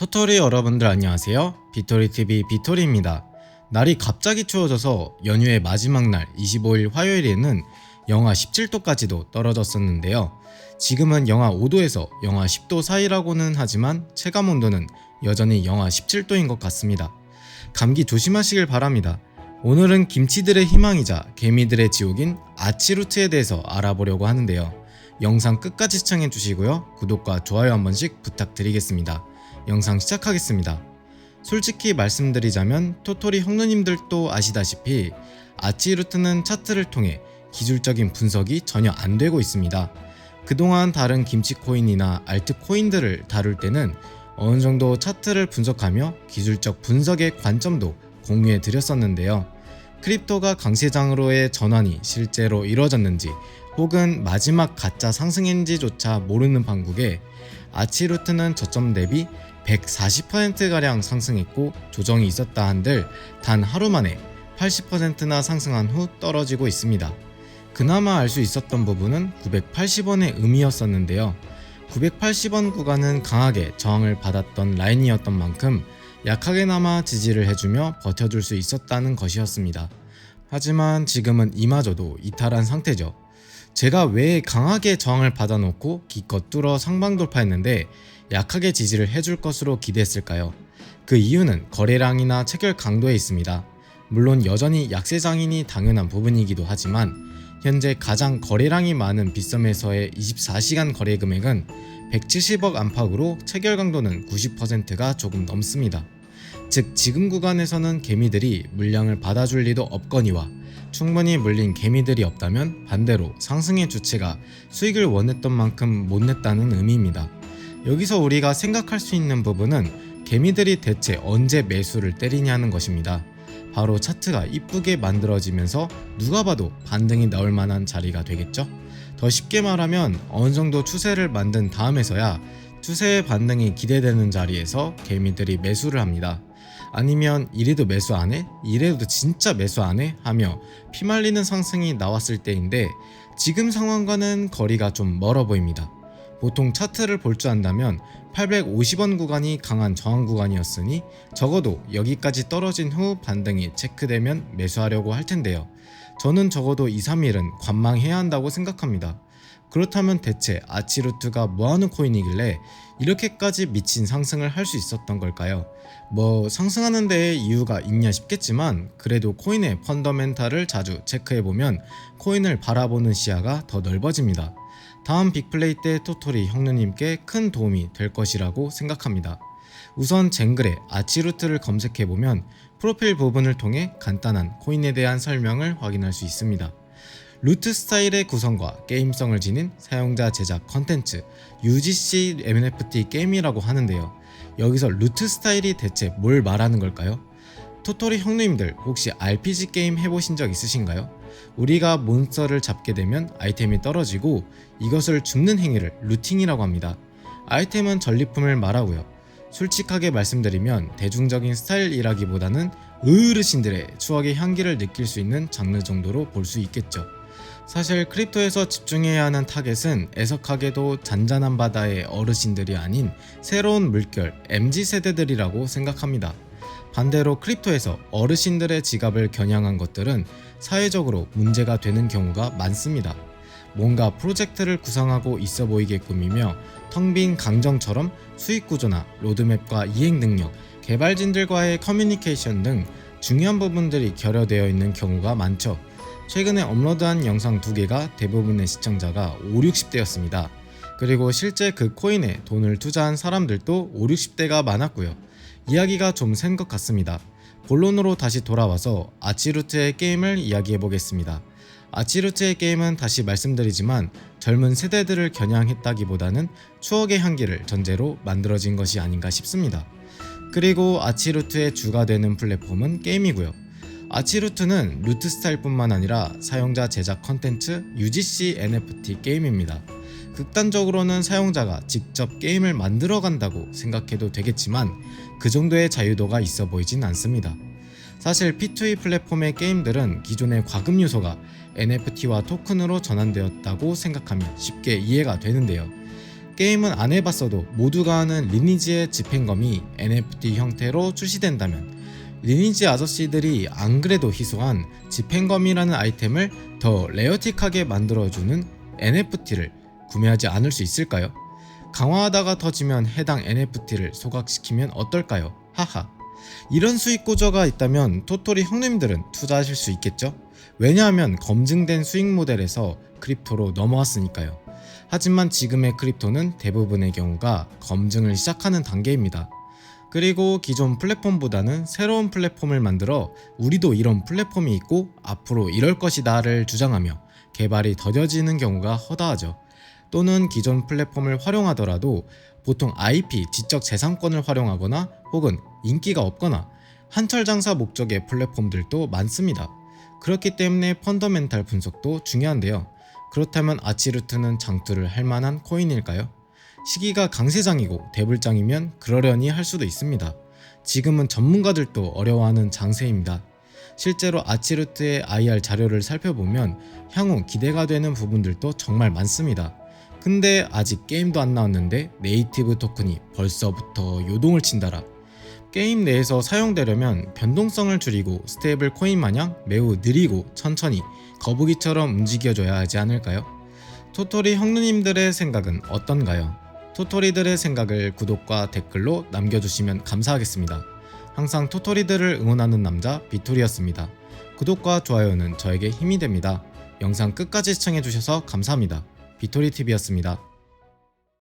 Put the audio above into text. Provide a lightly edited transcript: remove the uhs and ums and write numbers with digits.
토토리 여러분들 안녕하세요. 비토리TV 비토리입니다. 날이 갑자기 추워져서 연휴의 마지막 날 25일 화요일에는 영하 17도까지도 떨어졌었는데요. 지금은 영하 5도에서 영하 10도 사이라고는 하지만 체감온도는 여전히 영하 17도인 것 같습니다. 감기 조심하시길 바랍니다. 오늘은 김치들의 희망이자 개미들의 지옥인 아치루트에 대해서 알아보려고 하는데요. 영상 끝까지 시청해 주시고요. 구독과 좋아요 한 번씩 부탁드리겠습니다. 영상 시작하겠습니다. 솔직히 말씀드리자면 토토리 형누님들도 아시다시피 아치루트는 차트를 통해 기술적인 분석이 전혀 안 되고 있습니다. 그동안 다른 김치코인이나 알트코인들을 다룰 때는 어느 정도 차트를 분석하며 기술적 분석의 관점도 공유해 드렸었는데요. 크립토가 강세장으로의 전환이 실제로 이루어졌는지 혹은 마지막 가짜 상승인지조차 모르는 판국에 아치루트는 저점 대비 140%가량 상승했고 조정이 있었다 한들 단 하루 만에 80%나 상승한 후 떨어지고 있습니다. 그나마 알 수 있었던 부분은 980원의 의미였었는데요. 980원 구간은 강하게 저항을 받았던 라인이었던 만큼 약하게나마 지지를 해주며 버텨줄 수 있었다는 것이었습니다. 하지만 지금은 이마저도 이탈한 상태죠. 제가 왜 강하게 저항을 받아놓고 기껏 뚫어 상방 돌파했는데 약하게 지지를 해줄 것으로 기대했을까요? 그 이유는 거래량이나 체결 강도에 있습니다. 물론 여전히 약세장인이 당연한 부분이기도 하지만 현재 가장 거래량이 많은 빗썸에서의 24시간 거래 금액은 170억 안팎으로 체결 강도는 90%가 조금 넘습니다. 즉 지금 구간에서는 개미들이 물량을 받아줄 리도 없거니와 충분히 물린 개미들이 없다면 반대로 상승의 주체가 수익을 원했던 만큼 못 냈다는 의미입니다. 여기서 우리가 생각할 수 있는 부분은 개미들이 대체 언제 매수를 때리냐는 것입니다. 바로 차트가 이쁘게 만들어지면서 누가 봐도 반등이 나올 만한 자리가 되겠죠? 더 쉽게 말하면 어느 정도 추세를 만든 다음에서야 추세의 반등이 기대되는 자리에서 개미들이 매수를 합니다. 아니면 이래도 매수 안 해? 이래도 진짜 매수 안 해? 하며 피말리는 상승이 나왔을 때인데 지금 상황과는 거리가 좀 멀어 보입니다. 보통 차트를 볼 줄 안다면 850원 구간이 강한 저항 구간이었으니 적어도 여기까지 떨어진 후 반등이 체크되면 매수하려고 할 텐데요. 저는 적어도 2-3일은 관망해야 한다고 생각합니다. 그렇다면 대체 아치루트가 뭐하는 코인이길래 이렇게까지 미친 상승을 할 수 있었던 걸까요? 상승하는 데에 이유가 있냐 싶겠지만 그래도 코인의 펀더멘탈을 자주 체크해보면 코인을 바라보는 시야가 더 넓어집니다. 다음 빅플레이 때 토토리 형누님께 큰 도움이 될 것이라고 생각합니다. 우선 쟁글에 아치루트를 검색해보면 프로필 부분을 통해 간단한 코인에 대한 설명을 확인할 수 있습니다. 루트 스타일의 구성과 게임성을 지닌 사용자 제작 컨텐츠 UGC NFT 게임이라고 하는데요. 여기서 루트 스타일이 대체 뭘 말하는 걸까요? 토토리 형님들 혹시 RPG 게임 해보신 적 있으신가요? 우리가 몬스터를 잡게 되면 아이템이 떨어지고 이것을 줍는 행위를 루팅이라고 합니다. 아이템은 전리품을 말하고요. 솔직하게 말씀드리면 대중적인 스타일이라기보다는 어르신들의 추억의 향기를 느낄 수 있는 장르 정도로 볼 수 있겠죠. 사실 크립토에서 집중해야 하는 타겟은 애석하게도 잔잔한 바다의 어르신들이 아닌 새로운 물결 MZ세대들이라고 생각합니다. 반대로 크립토에서 어르신들의 지갑을 겨냥한 것들은 사회적으로 문제가 되는 경우가 많습니다. 뭔가 프로젝트를 구상하고 있어 보이게 꾸미며 텅 빈 강정처럼 수익 구조나 로드맵과 이행 능력, 개발진들과의 커뮤니케이션 등 중요한 부분들이 결여되어 있는 경우가 많죠. 최근에 업로드한 영상 2개가 대부분의 시청자가 5-60대였습니다. 그리고 실제 그 코인에 돈을 투자한 사람들도 5-60대가 많았고요. 이야기가 좀 센 것 같습니다. 본론으로 다시 돌아와서 아치루트의 게임을 이야기해보겠습니다. 아치루트의 게임은 다시 말씀드리지만 젊은 세대들을 겨냥했다기보다는 추억의 향기를 전제로 만들어진 것이 아닌가 싶습니다. 그리고 아치루트의 주가 되는 플랫폼은 게임이고요. 아치루트는 루트 스타일뿐만 아니라 사용자 제작 컨텐츠 UGC NFT 게임입니다. 극단적으로는 사용자가 직접 게임을 만들어 간다고 생각해도 되겠지만 그 정도의 자유도가 있어 보이진 않습니다. 사실 P2E 플랫폼의 게임들은 기존의 과금 요소가 NFT와 토큰으로 전환되었다고 생각하면 쉽게 이해가 되는데요. 게임은 안 해봤어도 모두가 아는 리니지의 집행검이 NFT 형태로 출시된다면 리니지 아저씨들이 안 그래도 희소한 집행검이라는 아이템을 더 레어틱하게 만들어주는 NFT를 구매하지 않을 수 있을까요? 강화하다가 터지면 해당 NFT를 소각시키면 어떨까요? 하하. 이런 수익 구조가 있다면 토토리 형님들은 투자하실 수 있겠죠? 왜냐하면 검증된 수익 모델에서 크립토로 넘어왔으니까요. 하지만 지금의 크립토는 대부분의 경우가 검증을 시작하는 단계입니다. 그리고 기존 플랫폼보다는 새로운 플랫폼을 만들어 우리도 이런 플랫폼이 있고 앞으로 이럴 것이다를 주장하며 개발이 더뎌지는 경우가 허다하죠. 또는 기존 플랫폼을 활용하더라도 보통 IP, 지적 재산권을 활용하거나 혹은 인기가 없거나 한철장사 목적의 플랫폼들도 많습니다. 그렇기 때문에 펀더멘탈 분석도 중요한데요. 그렇다면 아치루트는 장투를 할 만한 코인일까요? 시기가 강세장이고 대불장이면 그러려니 할 수도 있습니다. 지금은 전문가들도 어려워하는 장세입니다. 실제로 아치루트의 IR 자료를 살펴보면 향후 기대가 되는 부분들도 정말 많습니다. 근데 아직 게임도 안 나왔는데 네이티브 토큰이 벌써부터 요동을 친다라. 게임 내에서 사용되려면 변동성을 줄이고 스테이블 코인 마냥 매우 느리고 천천히 거북이처럼 움직여줘야 하지 않을까요? 토토리 형누님들의 생각은 어떤가요? 토토리들의 생각을 구독과 댓글로 남겨주시면 감사하겠습니다. 항상 토토리들을 응원하는 남자 비토리였습니다. 구독과 좋아요는 저에게 힘이 됩니다. 영상 끝까지 시청해주셔서 감사합니다. 비토리TV였습니다.